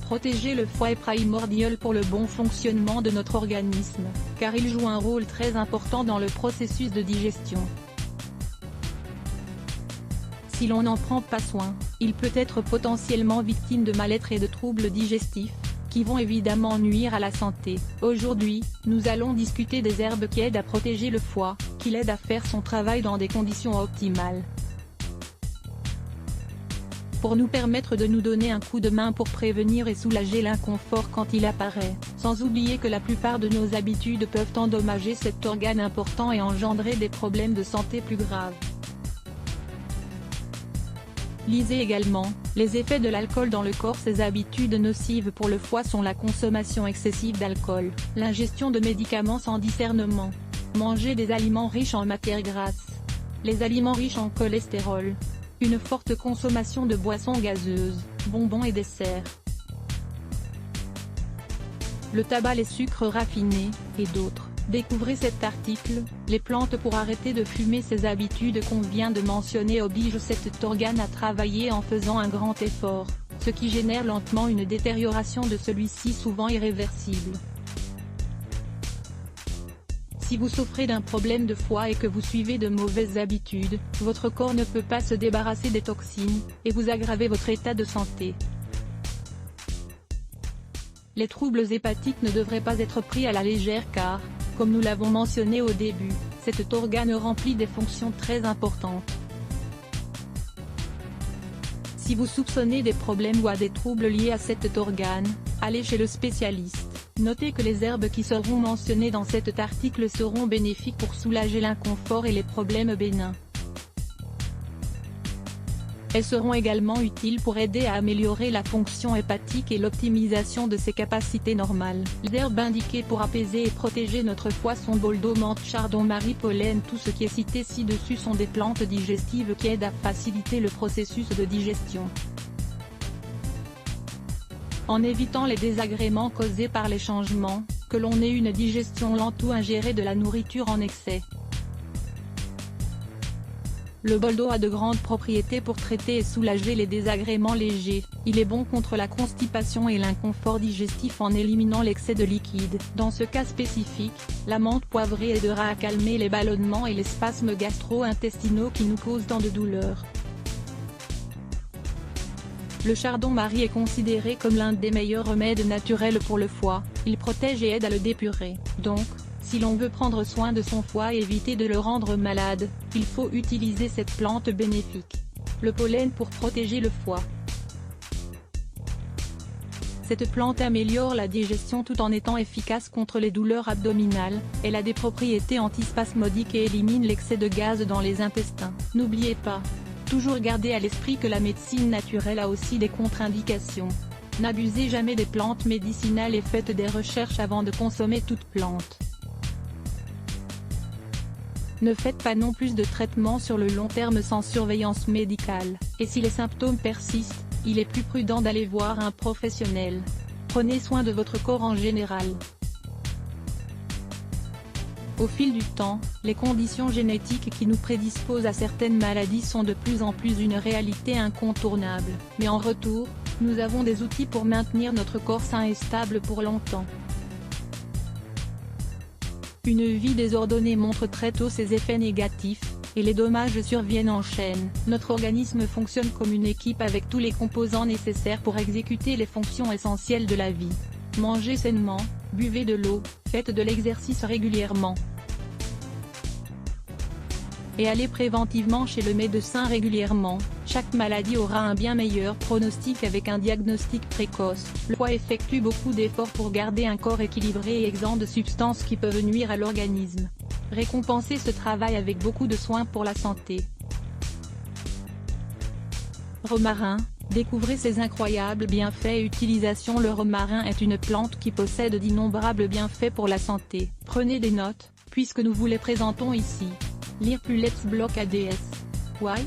Protéger le foie est primordial pour le bon fonctionnement de notre organisme, car il joue un rôle très important dans le processus de digestion. Si l'on n'en prend pas soin, il peut être potentiellement victime de mal-être et de troubles digestifs, qui vont évidemment nuire à la santé. Aujourd'hui, nous allons discuter des herbes qui aident à protéger le foie, qui l'aident à faire son travail dans des conditions optimales. Pour nous permettre de nous donner un coup de main pour prévenir et soulager l'inconfort quand il apparaît, sans oublier que la plupart de nos habitudes peuvent endommager cet organe important et engendrer des problèmes de santé plus graves. Lisez également, les effets de l'alcool dans le corps. Ces habitudes nocives pour le foie sont la consommation excessive d'alcool, l'ingestion de médicaments sans discernement, manger des aliments riches en matières grasses, les aliments riches en cholestérol, une forte consommation de boissons gazeuses, bonbons et desserts, le tabac, les sucres raffinés, et d'autres. Découvrez cet article. Les plantes pour arrêter de fumer. Ces habitudes qu'on vient de mentionner obligent cet organe à travailler en faisant un grand effort, ce qui génère lentement une détérioration de celui-ci souvent irréversible. Si vous souffrez d'un problème de foie et que vous suivez de mauvaises habitudes, votre corps ne peut pas se débarrasser des toxines, et vous aggravez votre état de santé. Les troubles hépatiques ne devraient pas être pris à la légère car, comme nous l'avons mentionné au début, cet organe remplit des fonctions très importantes. Si vous soupçonnez des problèmes ou des troubles liés à cet organe, allez chez le spécialiste. Notez que les herbes qui seront mentionnées dans cet article seront bénéfiques pour soulager l'inconfort et les problèmes bénins. Elles seront également utiles pour aider à améliorer la fonction hépatique et l'optimisation de ses capacités normales. Les herbes indiquées pour apaiser et protéger notre foie sont boldo, menthe, chardon, marie, pollen. Tout ce qui est cité ci-dessus sont des plantes digestives qui aident à faciliter le processus de digestion. En évitant les désagréments causés par les changements, que l'on ait une digestion lente ou ingérer de la nourriture en excès. Le boldo a de grandes propriétés pour traiter et soulager les désagréments légers. Il est bon contre la constipation et l'inconfort digestif en éliminant l'excès de liquide. Dans ce cas spécifique, la menthe poivrée aidera à calmer les ballonnements et les spasmes gastro-intestinaux qui nous causent tant de douleurs. Le chardon-marie est considéré comme l'un des meilleurs remèdes naturels pour le foie. Il protège et aide à le dépurer. Donc, si l'on veut prendre soin de son foie et éviter de le rendre malade, il faut utiliser cette plante bénéfique. Le pollen pour protéger le foie. Cette plante améliore la digestion tout en étant efficace contre les douleurs abdominales. Elle a des propriétés antispasmodiques et élimine l'excès de gaz dans les intestins. N'oubliez pas, toujours garder à l'esprit que la médecine naturelle a aussi des contre-indications. N'abusez jamais des plantes médicinales et faites des recherches avant de consommer toute plante. Ne faites pas non plus de traitement sur le long terme sans surveillance médicale, et si les symptômes persistent, il est plus prudent d'aller voir un professionnel. Prenez soin de votre corps en général. Au fil du temps, les conditions génétiques qui nous prédisposent à certaines maladies sont de plus en plus une réalité incontournable, mais en retour, nous avons des outils pour maintenir notre corps sain et stable pour longtemps. Une vie désordonnée montre très tôt ses effets négatifs, et les dommages surviennent en chaîne. Notre organisme fonctionne comme une équipe avec tous les composants nécessaires pour exécuter les fonctions essentielles de la vie. Mangez sainement, buvez de l'eau, faites de l'exercice régulièrement. Et allez préventivement chez le médecin régulièrement. Chaque maladie aura un bien meilleur pronostic avec un diagnostic précoce. Le foie effectue beaucoup d'efforts pour garder un corps équilibré et exempt de substances qui peuvent nuire à l'organisme. Récompensez ce travail avec beaucoup de soins pour la santé. Romarin, découvrez ses incroyables bienfaits et utilisations. Le romarin est une plante qui possède d'innombrables bienfaits pour la santé. Prenez des notes, puisque nous vous les présentons ici. Lire plus Let's Block ADS. Why?